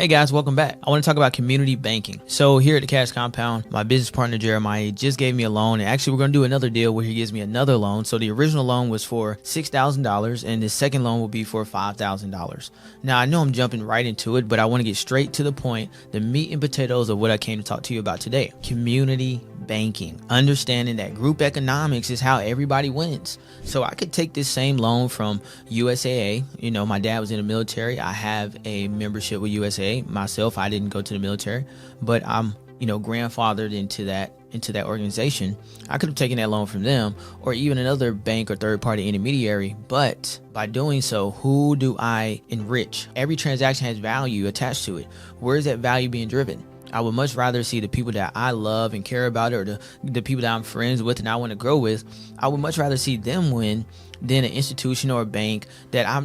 Hey guys, welcome back. I want to talk about community banking. So here at the Cash Compound, my business partner Jeremiah just gave me a loan, and actually we're going to do another deal where he gives me another loan. So the original loan was for $6,000 and the second loan will be for $5,000. Now I know I'm jumping right into it, but I want to get straight to the point, the meat and potatoes of what I came to talk to you about today. Community banking, understanding that group economics is how everybody wins. So I could take this same loan from USAA. You know, my dad was in the military. I have a membership with USAA myself. I didn't go to the military, but I'm, grandfathered into that organization. I could have taken that loan from them or even another bank or third party intermediary. But by doing so, who do I enrich? Every transaction has value attached to it. Where is that value being driven? I would much rather see the people that I love and care about, or the people that I'm friends with and I want to grow with. I would much rather see them win than an institution or a bank that I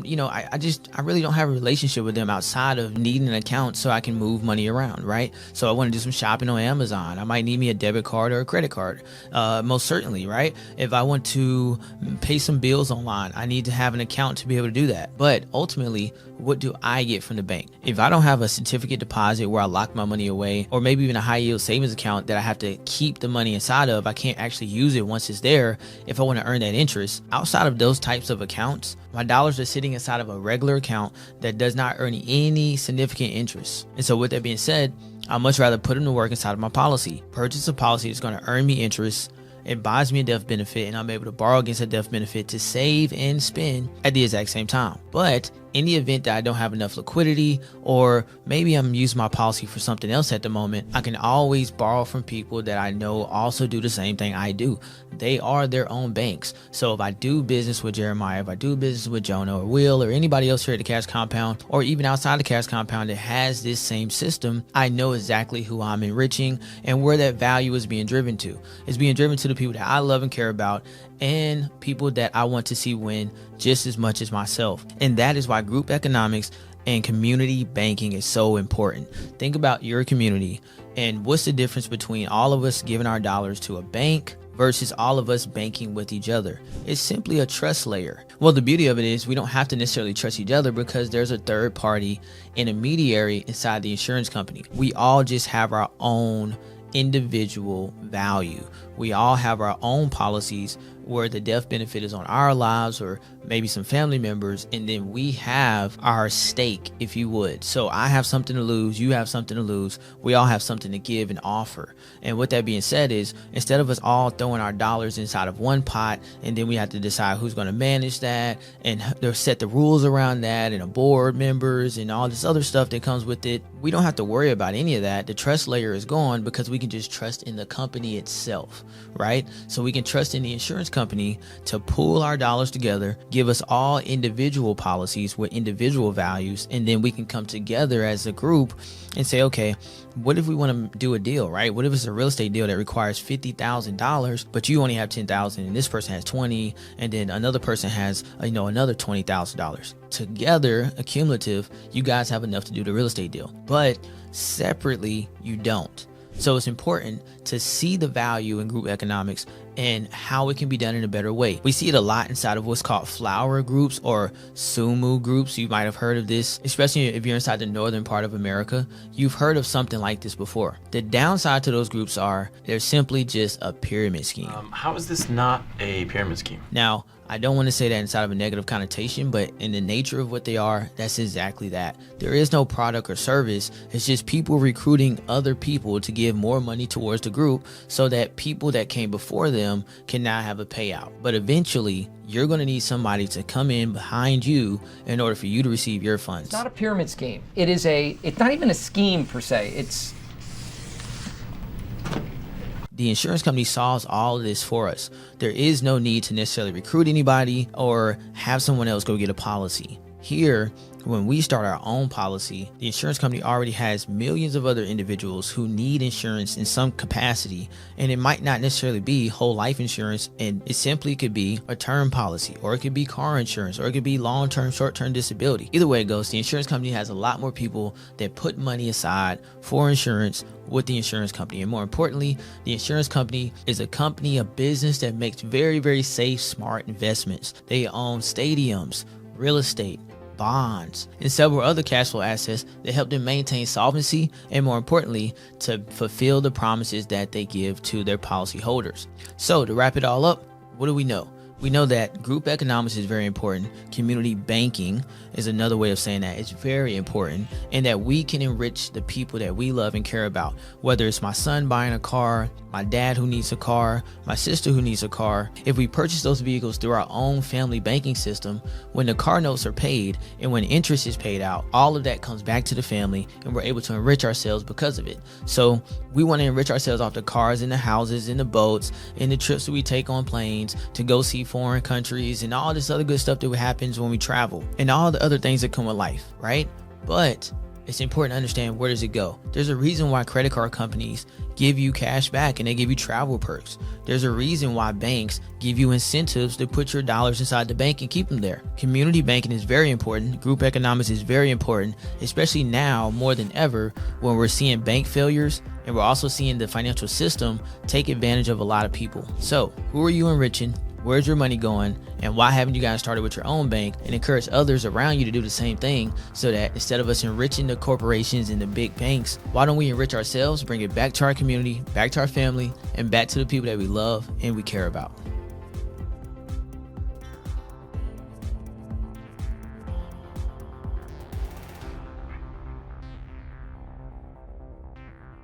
really don't have a relationship with them outside of needing an account so I can move money around, right? So I want to do some shopping on Amazon. I might need me a debit card or a credit card, most certainly, right? If I want to pay some bills online, I need to have an account to be able to do that. But ultimately, what do I get from the bank? If I don't have a certificate deposit where I lock my money away, or maybe even a high yield savings account that I have to keep the money inside of, I can't actually use it once it's there if I want to earn that interest. Outside of those types of accounts, my dollars are sitting inside of a regular account that does not earn any significant interest. And so with that being said, I'd much rather put them to work inside of my policy. Purchase a policy that's going to earn me interest. It buys me a death benefit, and I'm able to borrow against a death benefit to save and spend at the exact same time. But in the event that I don't have enough liquidity, or maybe I'm using my policy for something else at the moment, I can always borrow from people that I know also do the same thing I do. They are their own banks. So if I do business with Jeremiah, if I do business with Jonah or Will or anybody else here at the Cash Compound, or even outside the Cash Compound that has this same system, I know exactly who I'm enriching and where that value is being driven to. It's being driven to the people that I love and care about, and people that I want to see win just as much as myself. And that is why group economics and community banking is so important. Think about your community and what's the difference between all of us giving our dollars to a bank versus all of us banking with each other. It's simply a trust layer. Well, the beauty of it is we don't have to necessarily trust each other because there's a third party intermediary inside the insurance company. We all just have our own individual value. We all have our own policies where the death benefit is on our lives or maybe some family members, and then we have our stake, if you would. So I have something to lose, you have something to lose, we all have something to give and offer. And with that being said is, instead of us all throwing our dollars inside of one pot and then we have to decide who's going to manage that and set the rules around that and a board members and all this other stuff that comes with it, we don't have to worry about any of that. The trust layer is gone because we can just trust in the company itself, right? So we can trust in the insurance company to pool our dollars together, give us all individual policies with individual values, and then we can come together as a group and say, okay, what if we want to do a deal, right? What if it's a real estate deal that requires $50,000, but you only have $10,000 and this person has 20, and then another person has, another $20,000. Together, accumulative, you guys have enough to do the real estate deal, but separately, you don't. So it's important to see the value in group economics and how it can be done in a better way. We see it a lot inside of what's called flower groups or sumu groups. You might have heard of this, especially if you're inside the northern part of America. You've heard of something like this before. The downside to those groups are they're simply just a pyramid scheme. How is this not a pyramid scheme? Now, I don't want to say that inside of a negative connotation, but in the nature of what they are, that's exactly that. There is no product or service. It's just people recruiting other people to give more money towards the group so that people that came before them can now have a payout. But eventually, you're going to need somebody to come in behind you in order for you to receive your funds. It's not a pyramid scheme. It's not even a scheme per se. The insurance company solves all of this for us. There is no need to necessarily recruit anybody or have someone else go get a policy. Here, when we start our own policy, the insurance company already has millions of other individuals who need insurance in some capacity, and it might not necessarily be whole life insurance, and it simply could be a term policy, or it could be car insurance, or it could be long-term, short-term disability. Either way it goes, the insurance company has a lot more people that put money aside for insurance with the insurance company. And more importantly, the insurance company is a company, a business that makes very, very safe, smart investments. They own stadiums, real estate, bonds, and several other cash flow assets that help them maintain solvency and, more importantly, to fulfill the promises that they give to their policy holders. So to wrap it all up, what do we know? We know that group economics is very important. Community banking is another way of saying that. It's very important, and that we can enrich the people that we love and care about. Whether it's my son buying a car, my dad who needs a car, my sister who needs a car. If we purchase those vehicles through our own family banking system, when the car notes are paid and when interest is paid out, all of that comes back to the family, and we're able to enrich ourselves because of it. So we want to enrich ourselves off the cars and the houses and the boats and the trips that we take on planes to go see foreign countries and all this other good stuff that happens when we travel and all the other things that come with life, right? But it's important to understand, where does it go? There's a reason why credit card companies give you cash back and they give you travel perks. There's a reason why banks give you incentives to put your dollars inside the bank and keep them there. Community banking is very important. Group economics is very important, especially now more than ever when we're seeing bank failures and we're also seeing the financial system take advantage of a lot of people. So who are you enriching? Where's your money going? And why haven't you guys started with your own bank and encourage others around you to do the same thing, so that instead of us enriching the corporations and the big banks, why don't we enrich ourselves, bring it back to our community, back to our family, and back to the people that we love and we care about?